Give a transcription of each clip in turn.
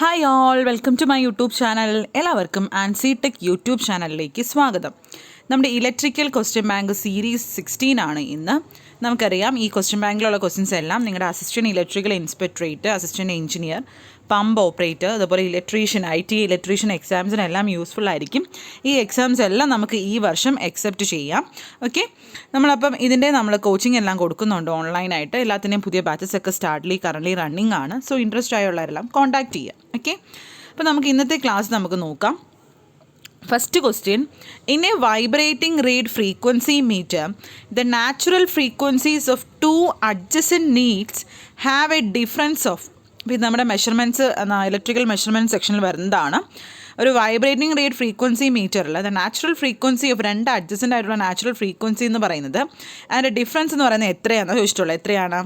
Hi all, welcome to my YouTube channel. എല്ലാവർക്കും Ancy tech YouTube ചാനലിലേക്ക് സ്വാഗതം. നമ്മുടെ ഇലക്ട്രിക്കൽ ക്വസ്റ്റ്യൻ ബാങ്ക് സീരീസ് 16 ആണ് ഇന്ന്. നമുക്കറിയാം ഈ ക്വസ്റ്റ്യൻ ബാങ്കിലുള്ള ക്വസ്റ്റ്യൻസ് എല്ലാം നിങ്ങളുടെ assistant electrical inspectorate, assistant engineer, pump operator, അതുപോലെ ഇലക്ട്രീഷ്യൻ, IT ഇലക്ട്രീഷ്യൻ എക്സാംസിനെല്ലാം യൂസ്ഫുൾ ആയിരിക്കും. ഈ എക്സാംസ് എല്ലാം നമുക്ക് ഈ വർഷം അക്സെപ്റ്റ് ചെയ്യാം. ഓക്കെ, നമ്മളപ്പം ഇതിൻ്റെ നമ്മൾ കോച്ചിങ് എല്ലാം കൊടുക്കുന്നുണ്ട് ഓൺലൈനായിട്ട്. എല്ലാത്തിൻ്റെയും പുതിയ ബാച്ചസ് ഒക്കെ കറൻ്റ് റണ്ണിങ് ആണ്. സോ ഇൻട്രസ്റ്റ് ആയുള്ളവരെല്ലാം കോൺടാക്ട് ചെയ്യാം. ഓക്കെ, അപ്പോൾ നമുക്ക് ഇന്നത്തെ ക്ലാസ് നമുക്ക് നോക്കാം. First question, in a vibrating reed frequency meter, the natural frequencies of two adjacent needles have a difference of, ഇത് നമ്മുടെ മെഷർമെൻറ്റ്സ് ഇലക്ട്രിക്കൽ മെഷർമെൻറ്റ് സെക്ഷനിൽ വരുന്നതാണ്. ഒരു വൈബ്രേറ്റിംഗ് റേറ്റ് ഫ്രീക്വൻസി മീറ്ററിൽ ദ നാച്ചുറൽ ഫ്രീക്വൻസി ഓഫ് രണ്ട് അഡ്ജസൻ്റ് ആയിട്ടുള്ള നാച്ചുറൽ ഫ്രീക്വൻസി എന്ന് പറയുന്നത്, അതിൻ്റെ ഡിഫറൻസ് എന്ന് പറയുന്നത് എത്രയാണെന്ന് ചോദിച്ചിട്ടുള്ളത്. എത്രയാണ്?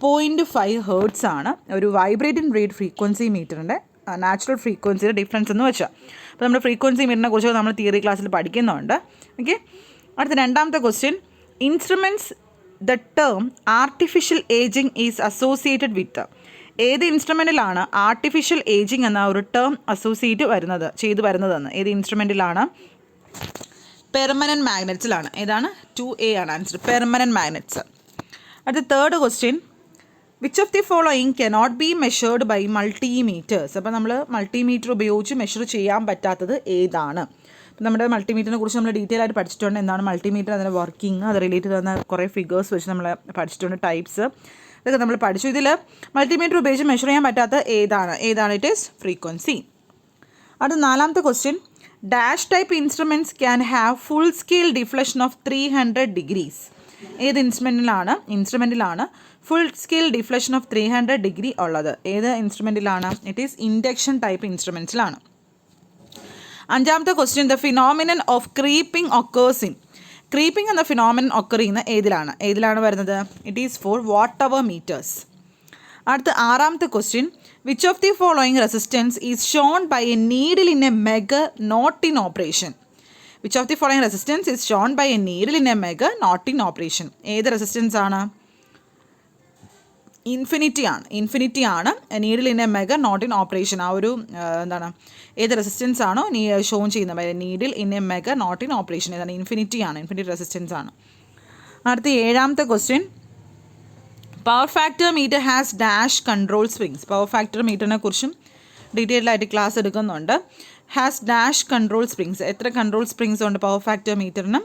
0.5 ഹേർട്സ് ആണ് ഒരു വൈബ്രേറ്റിംഗ് റേറ്റ് ഫ്രീക്വൻസി മീറ്ററിൻ്റെ നാച്ചുറൽ ഫ്രീക്വൻസിയുടെ ഡിഫറൻസ് എന്ന് വെച്ചാൽ. അപ്പോൾ നമ്മൾ ഫ്രീക്വൻസി മീറ്ററിനെ കുറിച്ച് നമ്മൾ തിയറി ക്ലാസ്സിൽ പഠിക്കുന്നുണ്ട്. ഓക്കെ, അടുത്ത രണ്ടാമത്തെ question, instruments the term artificial ageing is associated with. ഏത് ഇൻസ്ട്രുമെൻറ്റിലാണ് ആർട്ടിഫിഷ്യൽ ഏജിങ് എന്ന ഒരു ടേം ചെയ്തു വരുന്നതെന്ന്? ഏത് ഇൻസ്ട്രുമെൻറ്റിലാണ്? പെർമനൻറ്റ് മാഗ്നറ്റ്സിലാണ്. ഏതാണ്? 2A ആണ് ആൻസർ, പെർമനൻറ്റ് മാഗ്നറ്റ്സ്. അടുത്ത third question, which of the following cannot be measured by multimeters. അപ്പോൾ നമ്മൾ മൾട്ടിമീറ്റർ ഉപയോഗിച്ച് മെഷർ ചെയ്യാൻ പറ്റാത്തത് ഏതാണ്? അപ്പോൾ നമ്മുടെ മൾട്ടിമീറ്ററിനെ കുറിച്ച് നമ്മൾ ഡീറ്റെയിൽ ആയിട്ട് പഠിച്ചിട്ടുണ്ട്. എന്താണ് മൾട്ടിമീറ്റർ, അതിൻ്റെ വർക്കിംഗ്, അത് റിലേറ്റഡ് ആകുന്ന കുറേ ഫിഗേഴ്സ് വെച്ച് നമ്മൾ പഠിച്ചിട്ടുണ്ട്, ടൈപ്സ് ഇതൊക്കെ നമ്മൾ പഠിച്ചു. ഇതിൽ മൾട്ടിമീറ്റർ ഉപയോഗിച്ച് മെഷർ ചെയ്യാൻ പറ്റാത്ത ഏതാണ്? It is frequency. അടുത്ത നാലാമത്തെ question, dash type instruments can have full scale deflection of 300 degrees. ഏത് ഇൻസ്ട്രുമെൻറ്റിലാണ് full scale deflection of 300 degree ഉള്ളത്? ഏത് ഇൻസ്ട്രുമെൻറ്റിലാണ്? ഇറ്റ് ഈസ് ഇൻഡക്ഷൻ ടൈപ്പ് ഇൻസ്ട്രുമെൻറ്റ്സിലാണ്. അഞ്ചാമത്തെ question, the phenomenon of creeping occurs in. Creeping എന്ന ഫിനോമിനൻ ഒക്കർ ചെയ്യുന്ന ഏതിലാണ് വരുന്നത്? It is for watt hour meters. അടുത്ത ആറാമത്തെ question, which of the following resistance is shown by a needle in a megger not in operation. Which of the following resistance is shown by a needle in a megger not in operation. ഏത് resistance ആണ്? Infinity ആണ് needle in a megger not in operation. ആ ഒരു ഏത് resistance ആണോ shown ചെയ്യുന്നത്? Needle in a megger not in operation. ഏതാണ്? Infinity resistance ആണ്. അടുത്ത ഏഴാമത്തെ question, power factor meter has dash control springs. Power factor മീറ്ററിനെ കുറിച്ചും ഡീറ്റെയിൽഡ് ആയിട്ട് ക്ലാസ് എടുക്കുന്നുണ്ട്. Has dash control springs. എത്ര കൺട്രോൾ സ്പ്രിങ്സ് ഉണ്ട് പവർ ഫാക്ടർ മീറ്ററിന്?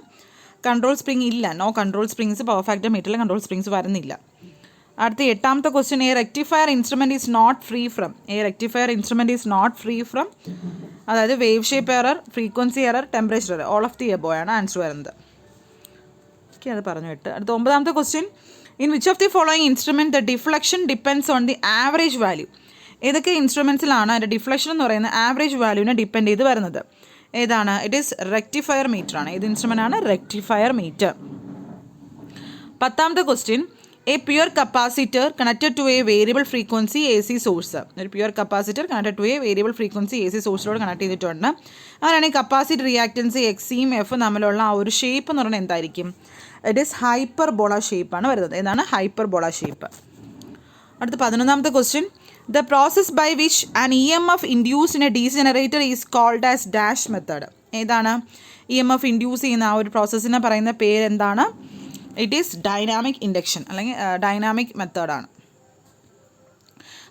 കൺട്രോൾ സ്പ്രിങ് ഇല്ല, no control springs. Power factor മീറ്ററിൽ കൺട്രോൾ സ്പ്രിങ്സ് വരുന്നില്ല. അടുത്ത എട്ടാമത്തെ question, a rectifier instrument is not free from. അതായത് wave shape error, frequency error, temperature error, all of the above ആണ് answer വരുന്നത്. Okay, അത് പറഞ്ഞു വിട്ട്. അടുത്ത ഒമ്പതാമത്തെ question, in which of the following instrument the deflection depends on the average value. ഏതൊക്കെ ഇൻസ്ട്രുമെൻറ്റ്സിലാണ് അതിൻ്റെ ഡിഫ്ലക്ഷൻ എന്ന് പറയുന്ന ആവറേജ് വാല്യൂവിനെ ഡിപ്പെൻഡ് ചെയ്ത് വരുന്നത്? ഏതാണ്? ഇറ്റ് ഈസ് റെക്ടിഫയർ മീറ്റർ ആണ്. ഏത് ഇൻസ്ട്രുമെൻ്റ് ആണ്? Rectifier meter. പത്താമത്തെ question, a pure capacitor connected to a variable frequency AC source. ഒരു pure capacitor connected to a variable frequency AC സോഴ്സിലോട് കണക്ട് ചെയ്തിട്ടുണ്ട്. അങ്ങനെയാണെങ്കിൽ കപ്പാസിറ്റി റിയാക്റ്റൻസ് Xയും F തമ്മിലുള്ള ആ ഒരു ഷേപ്പ് എന്ന് പറയുന്നത് എന്തായിരിക്കും? ഇറ്റ് ഈസ് ഹൈപ്പർബോള ഷേപ്പാണ് വരുന്നത്. ഏതാണ്? Hyperbola shape. അടുത്ത 11ാമത്തെ question, the process by which an EMF induced in a DC generator is called as dash method. ഏതാണ്? EMF ഇൻഡ്യൂസ് ചെയ്യുന്ന ആ ഒരു പ്രോസസ്സിനെ പറയുന്ന പേരെന്താണ്? ഇറ്റ് ഈസ് ഡൈനാമിക് ഇൻഡക്ഷൻ അല്ലെങ്കിൽ ഡൈനാമിക് മെത്തേഡാണ്.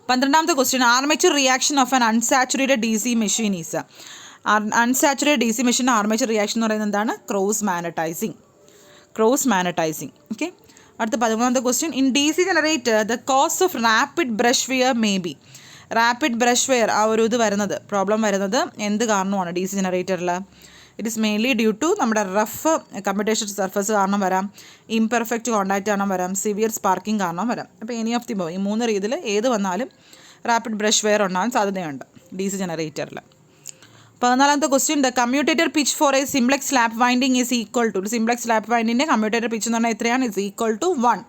12ാമത്തെ question, armature reaction of an unsaturated DC machine is. Unsaturated DC machine armature reaction എന്ന് പറയുന്നത് എന്താണ്? Cross magnetising. ഓക്കെ, അടുത്ത 13ാമത്തെ question, in DC generator the cos of rapid brush wear may be. Rapid brush wear ആ ഒരു problem വരുന്നത് എന്ത് കാരണമാണ് DC ജനറേറ്ററിൽ? It is mainly due to നമ്മുടെ റഫ് കമ്പ്യൂട്ടേഷൻ സർഫസ് കാരണം വരാം, ഇംപെർഫെക്റ്റ് കോൺടാക്റ്റ് കാരണം വരാം, സിവിയർ സ്പാർക്കിംഗ് കാരണം വരാം. അപ്പോൾ എനി ഓഫ് ദി ഈ 3 രീതിയിൽ ഏത് വന്നാലും റാപ്പിഡ് ബ്രഷ് വെയർ ഉണ്ടാകാൻ സാധ്യതയുണ്ട് DC ജനറേറ്ററിൽ. 14ാമത്തെ question, the commutator pitch for a simplex lap winding is equal to. Simplex lap വൈൻഡിൻ്റെ കമ്മ്യൂട്ടേറ്റർ പിച്ച് എന്ന് പറഞ്ഞാൽ എത്രയാണ്? Is equal to 1.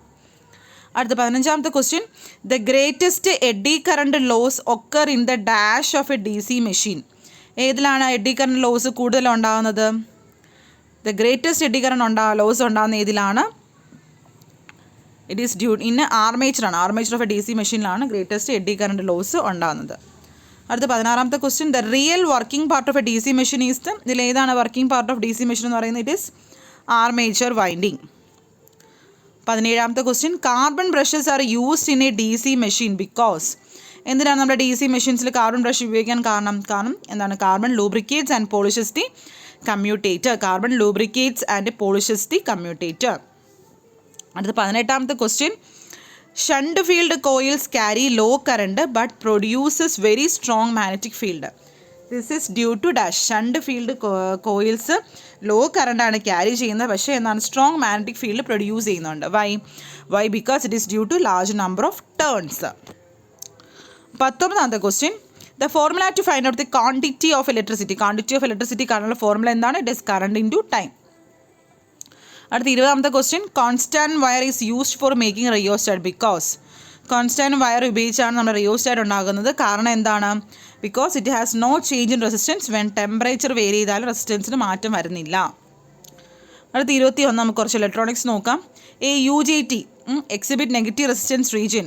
അടുത്ത 15ാമത്തെ question, the greatest eddy current loss occur in the dash of a DC machine. ഏതിലാണ് eddy current loss കൂടുതൽ ഉണ്ടാകുന്നത്? The greatest eddy current loss ഉണ്ടാകുന്ന ഏതിലാണ്? ഇറ്റ് ഈസ് ഡ്യൂ ഇൻ ആർമേച്ചറാണ്. ആർമേച്ചർ ഓഫ് എ DC മെഷീനിലാണ് greatest eddy current loss ഉണ്ടാകുന്നത്. അടുത്ത 16ാമത്തെ question, the real working part of a DC machine is the, ഇതിൽ ഏതാണ് working part of DC machine എന്ന് പറയുന്നത്? It is armature winding. 17ാമത്തെ question, carbon brushes are used in a DC machine because, എന്തിനാണ് നമ്മുടെ DC മെഷീൻസിൽ carbon brush ഉപയോഗിക്കാൻ കാരണം എന്താണ്? Carbon lubricates and polishes the commutator. Carbon lubricates and polishes the commutator. അടുത്ത 18ാമത്തെ question, shunt field coils carry low current but produces very strong magnetic field. This is due to dash. Shunt field coils low കറണ്ടാണ് carry ചെയ്യുന്നത്, പക്ഷേ എന്താണ്? Strong magnetic field produce ചെയ്യുന്നുണ്ട്. Why? Because it is due to large number of turns. 19ാമത്തെ question, the formula to find out the quantity of electricity. Quantity of electricity കാണാനുള്ള formula എന്താണ്? It is current into time. അടുത്ത 20ാമത്തെ question, constant wire is used for making rheostat because. കോൺസ്റ്റാൻറ്റ് wire ഉപയോഗിച്ചാണ് നമ്മുടെ rheostat ഉണ്ടാകുന്നത്. കാരണം എന്താണ്? Because it has no change in resistance when temperature vary ചെയ്താലും റെസിസ്റ്റൻസിന് മാറ്റം വരുന്നില്ല. അടുത്ത 21 നമുക്ക് കുറച്ച് ഇലക്ട്രോണിക്സ് നോക്കാം. A UJT exhibit negative resistance region.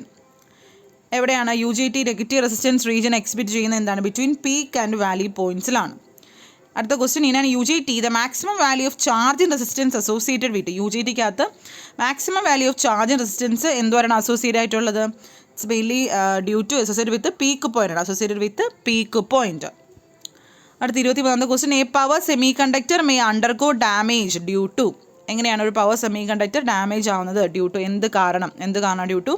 എവിടെയാണ് UJT negative resistance region exhibit ചെയ്യുന്നത്? എന്താണ്? ബിറ്റ്വീൻ പീക്ക് ആൻഡ് വാലി പോയിൻറ്റ്സിലാണ്. അടുത്ത ക്വസ്റ്റ്യൻ, ഇനാണ് UJT the maximum value of charge in resistance associated with. UJTക്കകത്ത് maximum value of charge in resistance എന്തുവരെയാണ് associate ആയിട്ടുള്ളത്? It's mainly due to associated with peak point ആണ്. Associated with peak point. അടുത്ത 23ാമത്തെ question, a power semiconductor may undergo damage due to. എങ്ങനെയാണ് ഒരു power semiconductor damage ആവുന്നത്? Due to എന്ത് കാരണം? Due to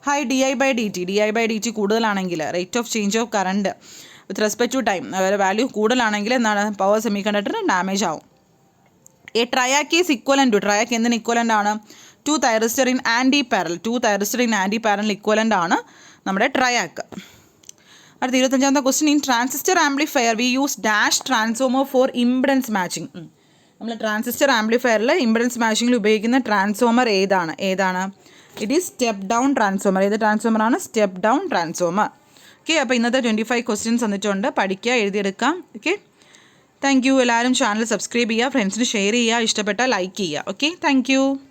high DI/dt. DI/dt കൂടുതലാണെങ്കിൽ, rate of change of current with respect to time value കൂടുതലാണെങ്കിൽ എന്താണ്? Power semiconductor damage ആവും. A triac is equivalent to. Triac എന്തിന് equivalent ആണ്? 2 thyristor in anti parallel. 2 thyristor in anti parallel equivalent ആണ് നമ്മുടെ triac. അടുത്ത 25ാമത്തെ question, in transistor amplifier we use dash transformer for impedance matching. നമ്മൾ transistor ആംപ്ലിഫയറിൽ impedance മാച്ചിങ്ങിൽ ഉപയോഗിക്കുന്ന ട്രാൻസ്ഫോമർ ഏതാണ്? It is step down transformer. ഏത് ട്രാൻസ്ഫോമറാണ്? Step down transformer. ഓക്കെ, അപ്പോൾ ഇന്നത്തെ 25 ക്വസ്റ്റ്യൻസ് വന്നിട്ടുണ്ട്. പഠിക്കുക, എഴുതിയെടുക്കാം. Okay, thank you. എല്ലാവരും ചാനൽ സബ്സ്ക്രൈബ് ചെയ്യുക, ഫ്രണ്ട്സിന് ഷെയർ ചെയ്യുക, ഇഷ്ടപ്പെട്ടാൽ ലൈക്ക് ചെയ്യുക. Okay, thank U.